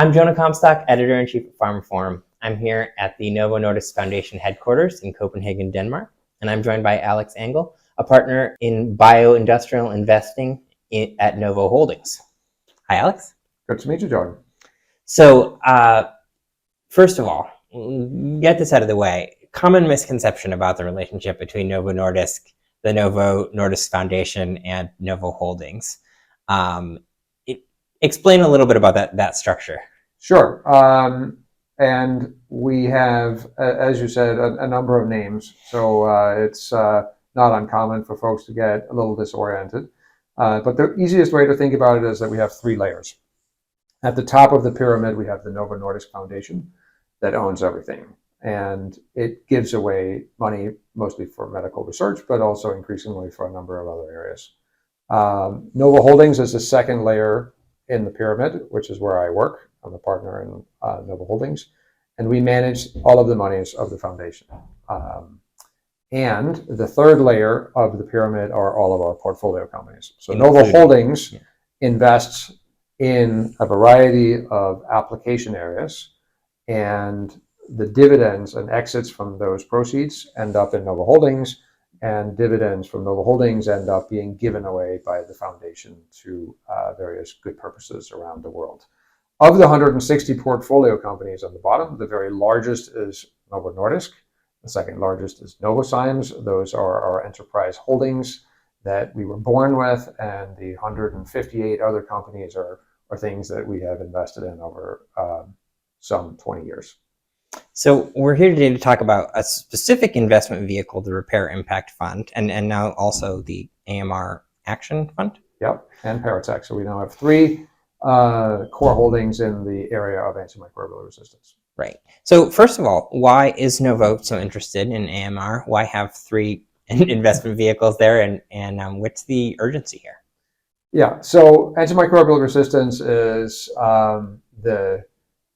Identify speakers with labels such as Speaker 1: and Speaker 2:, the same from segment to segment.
Speaker 1: I'm Jonah Comstock, Editor-in-Chief of PharmaForum. I'm here at the Novo Nordisk Foundation headquarters in Copenhagen, Denmark, and I'm joined by Aleks Engel, a partner in Bioindustrial Investing at Novo Holdings. Hi, Aleks.
Speaker 2: Good to meet you, Jonah.
Speaker 1: So, first of all, get this out of the way. Common misconception about the relationship between Novo Nordisk, the Novo Nordisk Foundation, and Novo Holdings. Explain a little bit about that structure.
Speaker 2: Sure. And we have, as you said, a number of names. So it's not uncommon for folks to get a little disoriented. But the easiest way to think about it is that we have three layers. At the top of the pyramid, we have the Novo Nordisk Foundation that owns everything. And it gives away money mostly for medical research, but also increasingly for a number of other areas. Novo Holdings is the second layer in the pyramid, which is where I work. I'm a partner in Novo Holdings, and we manage all of the monies of the foundation. And the third layer of the pyramid are all of our portfolio companies. So Novo Holdings invests in a variety of application areas, and the dividends and exits from those proceeds end up in Novo Holdings, and dividends from Novo Holdings end up being given away by the foundation to various good purposes around the world. Of the 160 portfolio companies on the bottom, the very largest is Novo Nordisk. The second largest is Novozymes. Those are our enterprise holdings that we were born with, and the 158 other companies are things that we have invested in over some 20 years.
Speaker 1: So we're here today to talk about a specific investment vehicle, the Repair Impact Fund, and now also the AMR Action Fund.
Speaker 2: Yep, and Paratek. So we now have three core holdings in the area of antimicrobial resistance.
Speaker 1: Right. So first of all, why is Novo so interested in AMR? Why have three investment vehicles there, and what's the urgency here?
Speaker 2: Yeah, so antimicrobial resistance is the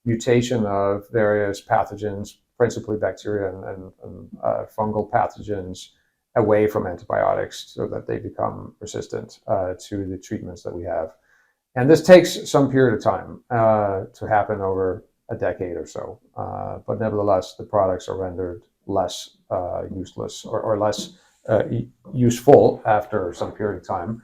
Speaker 2: mutation of various pathogens, principally bacteria and fungal pathogens, away from antibiotics so that they become resistant to the treatments that we have. And this takes some period of time to happen over a decade or so. But nevertheless, the products are rendered less useless or less useful after some period of time.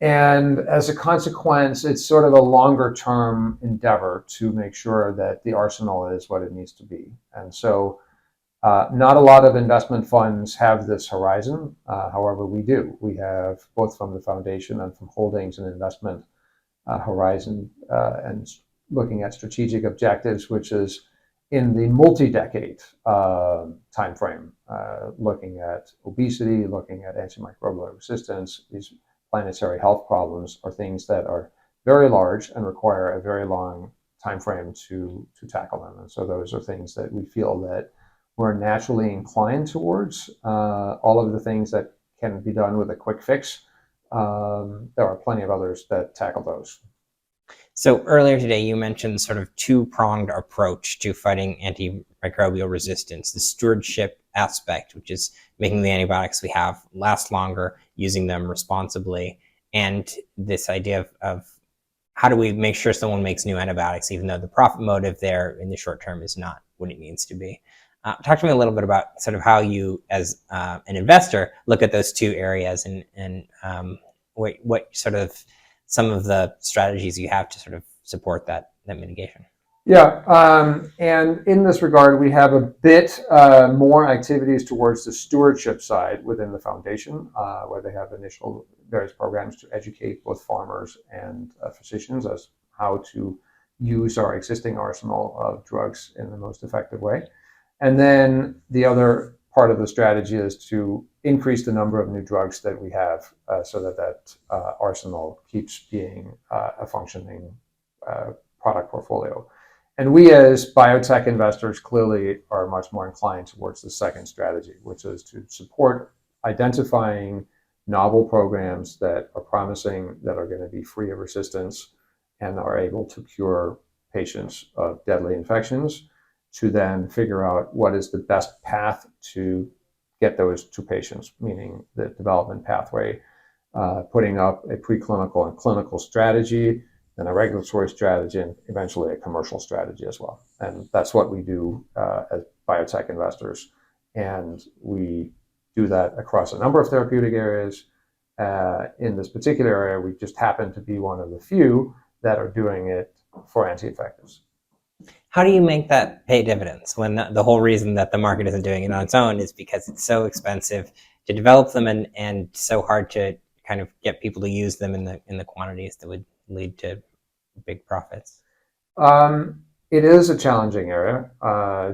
Speaker 2: And as a consequence, it's sort of a longer term endeavor to make sure that the arsenal is what it needs to be. And so not a lot of investment funds have this horizon. However, we do. We have, both from the foundation and from holdings, an investment horizon and looking at strategic objectives, which is in the multi-decade time frame, looking at obesity, looking at antimicrobial resistance. These planetary health problems are things that are very large and require a very long time frame to tackle them. And so those are things that we feel that we're naturally inclined towards. All of the things that can be done with a quick fix, there are plenty of others that tackle those.
Speaker 1: So earlier today, you mentioned sort of two-pronged approach to fighting antimicrobial resistance, the stewardship aspect, which is making the antibiotics we have last longer, using them responsibly, and this idea of how do we make sure someone makes new antibiotics, even though the profit motive there in the short term is not what it needs to be. Talk to me a little bit about sort of how you, as an investor, look at those two areas and what sort of some of the strategies you have to sort of support that mitigation.
Speaker 2: Yeah, and in this regard, we have a bit more activities towards the stewardship side within the foundation, where they have initial various programs to educate both farmers and physicians as how to use our existing arsenal of drugs in the most effective way. And then the other part of the strategy is to increase the number of new drugs that we have so that arsenal keeps being a functioning product portfolio. And we as biotech investors clearly are much more inclined towards the second strategy, which is to support identifying novel programs that are promising, that are going to be free of resistance and are able to cure patients of deadly infections, to then figure out what is the best path to get those to patients, meaning the development pathway, putting up a preclinical and clinical strategy, then a regulatory strategy, and eventually a commercial strategy as well. And that's what we do as biotech investors. And we do that across a number of therapeutic areas. In this particular area, we just happen to be one of the few that are doing it for anti-infectives.
Speaker 1: How do you make that pay dividends when the whole reason that the market isn't doing it on its own is because it's so expensive to develop them and so hard to kind of get people to use them in the quantities that would lead to big profits?
Speaker 2: It is a challenging area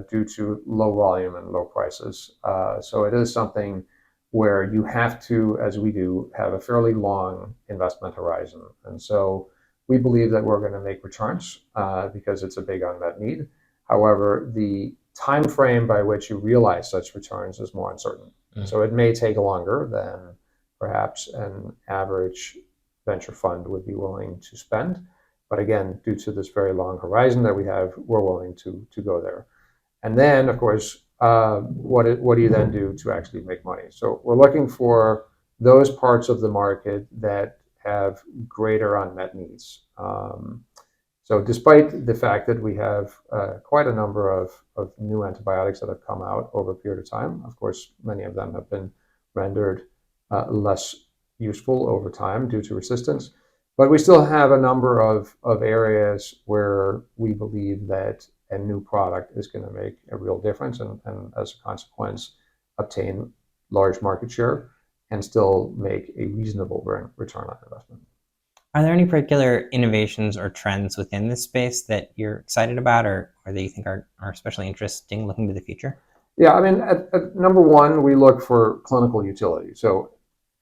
Speaker 2: due to low volume and low prices. So it is something where you have to, as we do, have a fairly long investment horizon. And so we believe that we're going to make returns because it's a big unmet need. However, the time frame by which you realize such returns is more uncertain. So it may take longer than perhaps an average venture fund would be willing to spend. But again, due to this very long horizon that we have, we're willing to go there. And then, of course, what do you then do to actually make money? So we're looking for those parts of the market that have greater unmet needs. So despite the fact that we have quite a number of new antibiotics that have come out over a period of time, of course, many of them have been rendered less useful over time due to resistance. But we still have a number of areas where we believe that a new product is going to make a real difference and as a consequence, obtain large market share and still make a reasonable return on investment.
Speaker 1: Are there any particular innovations or trends within this space that you're excited about or that you think are especially interesting looking to the future?
Speaker 2: Yeah, I mean, at number one, we look for clinical utility. So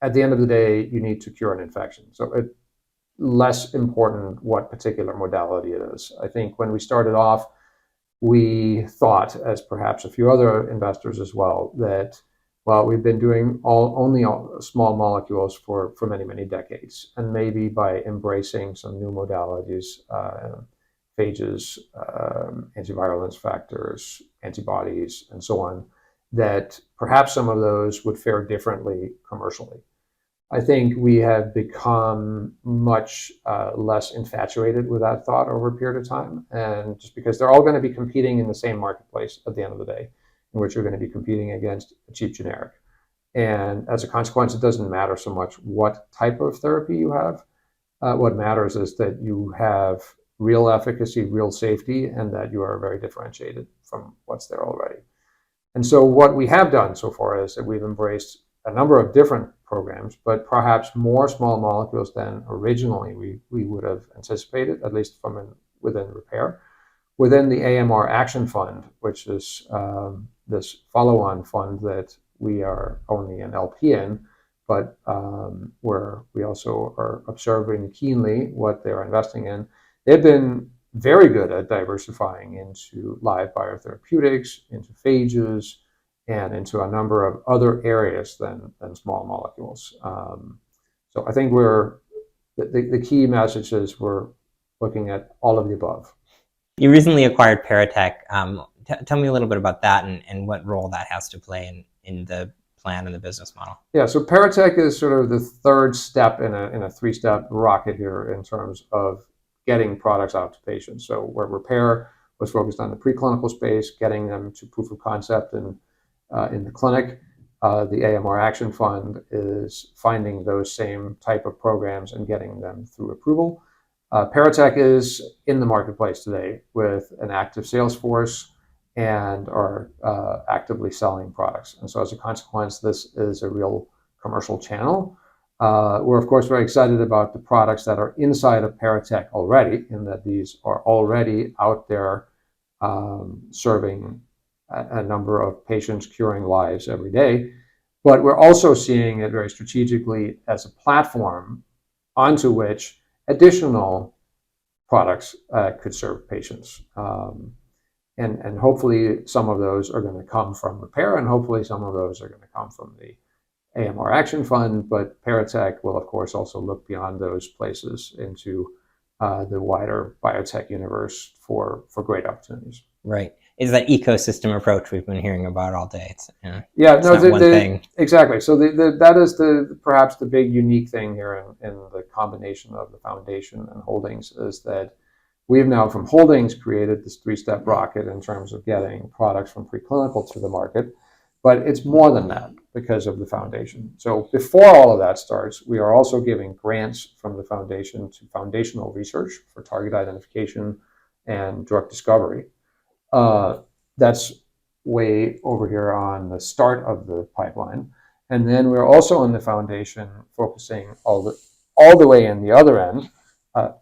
Speaker 2: at the end of the day, you need to cure an infection. So it's less important what particular modality it is. I think when we started off, we thought, as perhaps a few other investors as well, that, well, we've been doing only small molecules for many, many decades. And maybe by embracing some new modalities, phages, antivirulence factors, antibodies, and so on, that perhaps some of those would fare differently commercially. I think we have become much less infatuated with that thought over a period of time. And just because they're all going to be competing in the same marketplace at the end of the day, in which you're going to be competing against a cheap generic. And as a consequence, it doesn't matter so much what type of therapy you have. What matters is that you have real efficacy, real safety, and that you are very differentiated from what's there already. And so what we have done so far is that we've embraced a number of different programs, but perhaps more small molecules than originally we would have anticipated, at least from within repair. Within the AMR Action Fund, which is this follow-on fund that we are only an LP in, but where we also are observing keenly what they're investing in, they've been very good at diversifying into live biotherapeutics, into phages, and into a number of other areas than small molecules. So I think the key message is we're looking at all of the above.
Speaker 1: You recently acquired Paratek. Tell me a little bit about that and what role that has to play in the plan and the business model.
Speaker 2: Yeah, so Paratek is sort of the third step in a three-step rocket here in terms of getting products out to patients. So where repair was focused on the preclinical space, getting them to proof of concept in the clinic, the AMR Action Fund is finding those same type of programs and getting them through approval. Paratek is in the marketplace today with an active sales force and are actively selling products. And so as a consequence, this is a real commercial channel. We're, of course, very excited about the products that are inside of Paratek already, in that these are already out there serving a number of patients, curing lives every day. But we're also seeing it very strategically as a platform onto which additional products could serve patients. And hopefully some of those are going to come from repair, and hopefully some of those are going to come from the AMR Action Fund. But Paratek will, of course, also look beyond those places into the wider biotech universe for great opportunities.
Speaker 1: Right. is that ecosystem approach we've been hearing about all day. It's,
Speaker 2: Yeah,
Speaker 1: it's
Speaker 2: no,
Speaker 1: not one thing.
Speaker 2: exactly. So that is perhaps the big unique thing here in the combination of the foundation and holdings is that we've now from holdings created this three-step rocket in terms of getting products from preclinical to the market, but it's more than that because of the foundation. So before all of that starts, we are also giving grants from the foundation to foundational research for target identification and drug discovery. That's way over here on the start of the pipeline. And then we're also in the foundation focusing all the way in the other end,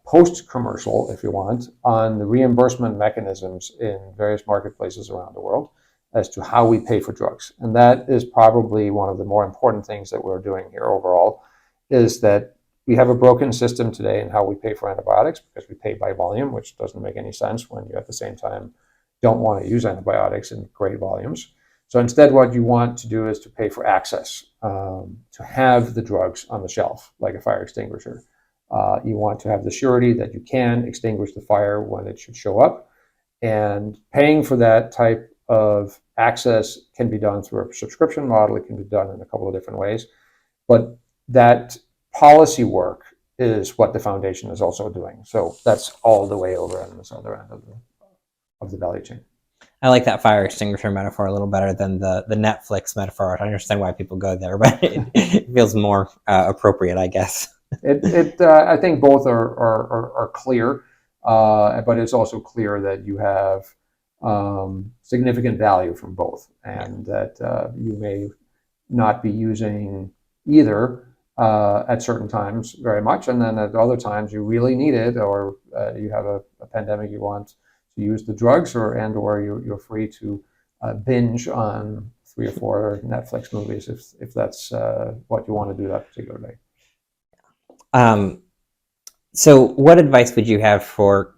Speaker 2: post-commercial, if you want, on the reimbursement mechanisms in various marketplaces around the world as to how we pay for drugs. And that is probably one of the more important things that we're doing here overall, is that we have a broken system today in how we pay for antibiotics because we pay by volume, which doesn't make any sense when you at the same time don't want to use antibiotics in great volumes. So instead, what you want to do is to pay for access, to have the drugs on the shelf, like a fire extinguisher. You want to have the surety that you can extinguish the fire when it should show up. And paying for that type of access can be done through a subscription model. It can be done in a couple of different ways. But that policy work is what the foundation is also doing. So that's all the way over on this other end of the value chain.
Speaker 1: I like that fire extinguisher metaphor a little better than the Netflix metaphor. I understand why people go there, but it feels more appropriate, I guess.
Speaker 2: I think both are clear, but it's also clear that you have significant value from both, and that you may not be using either at certain times very much, and then at other times you really need it, or you have a pandemic, you want to use the drugs, or you're free to binge on 3 or 4 Netflix movies if that's what you want to do that particular day.
Speaker 1: So what advice would you have for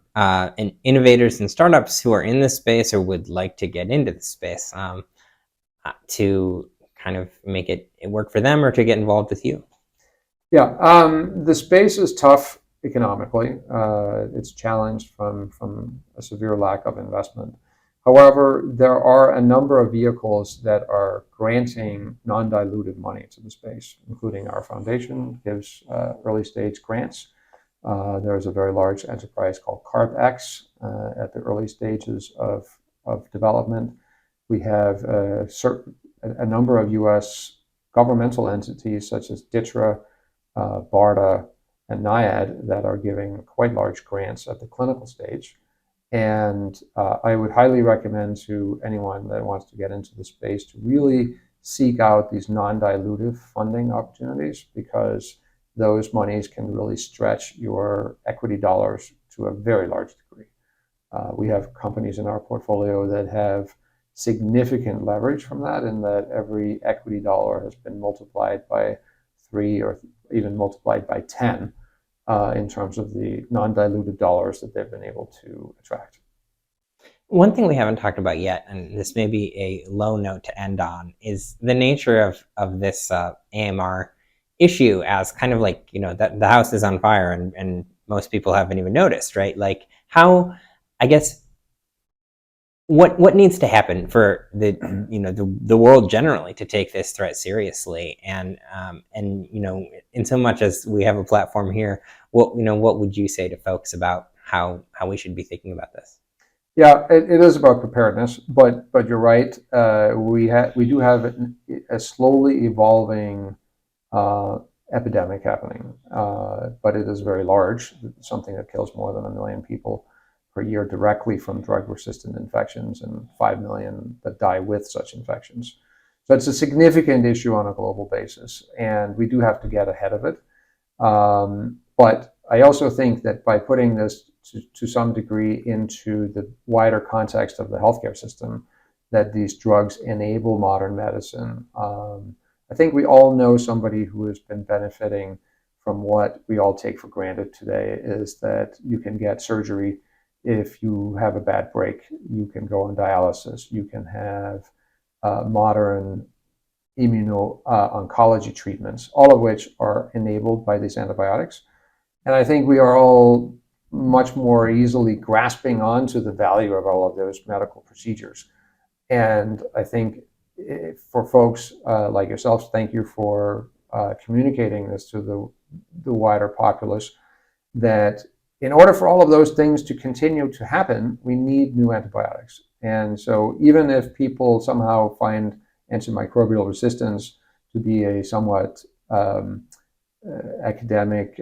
Speaker 1: innovators and startups who are in this space or would like to get into the space to kind of make it work for them or to get involved with you?
Speaker 2: Yeah, the space is tough economically. It's challenged from a severe lack of investment. However, there are a number of vehicles that are granting non-dilutive money to the space, including our foundation gives early stage grants. There's a very large enterprise called CarpX at the early stages of development. We have a number of U.S. governmental entities such as DITRA, BARDA, and NIAID that are giving quite large grants at the clinical stage. And I would highly recommend to anyone that wants to get into the space to really seek out these non-dilutive funding opportunities, because those monies can really stretch your equity dollars to a very large degree. We have companies in our portfolio that have significant leverage from that, in that every equity dollar has been multiplied by 3 or even multiplied by 10 in terms of the non-dilutive dollars that they've been able to attract.
Speaker 1: One thing we haven't talked about yet, and this may be a low note to end on, is the nature of this AMR issue as kind of like, that the house is on fire and most people haven't even noticed, right? Like how, I guess, what needs to happen for the world generally to take this threat seriously, and in so much as we have a platform here, what would you say to folks about how we should be thinking about this?
Speaker 2: Yeah, it is about preparedness, but you're right. We do have a slowly evolving epidemic happening, but it is very large. Something that kills more than 1 million people per year directly from drug-resistant infections, and 5 million that die with such infections. So it's a significant issue on a global basis, and we do have to get ahead of it. But I also think that by putting this to some degree into the wider context of the healthcare system, that these drugs enable modern medicine. I think we all know somebody who has been benefiting from what we all take for granted today, is that you can get surgery if you have a bad break. You can go on dialysis. You can have modern immuno-oncology treatments, all of which are enabled by these antibiotics. And I think we are all much more easily grasping onto the value of all of those medical procedures. And I think for folks like yourselves, thank you for communicating this to the wider populace, that in order for all of those things to continue to happen, we need new antibiotics. And so even if people somehow find antimicrobial resistance to be a somewhat academic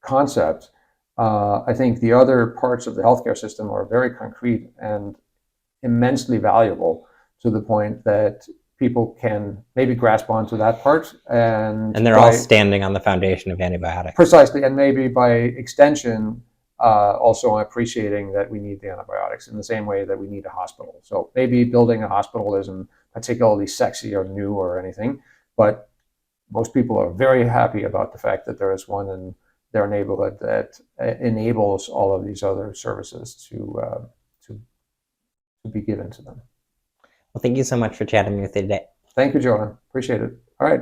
Speaker 2: concept, I think the other parts of the healthcare system are very concrete and immensely valuable, to the point that people can maybe grasp onto that part. And
Speaker 1: they're all standing on the foundation of antibiotics.
Speaker 2: Precisely, and maybe by extension, also appreciating that we need the antibiotics in the same way that we need a hospital. So maybe building a hospital isn't particularly sexy or new or anything, but most people are very happy about the fact that there is one in their neighborhood that enables all of these other services to be given to them.
Speaker 1: Well, thank you so much for chatting with me today.
Speaker 2: Thank you, Jonah. Appreciate it. All right.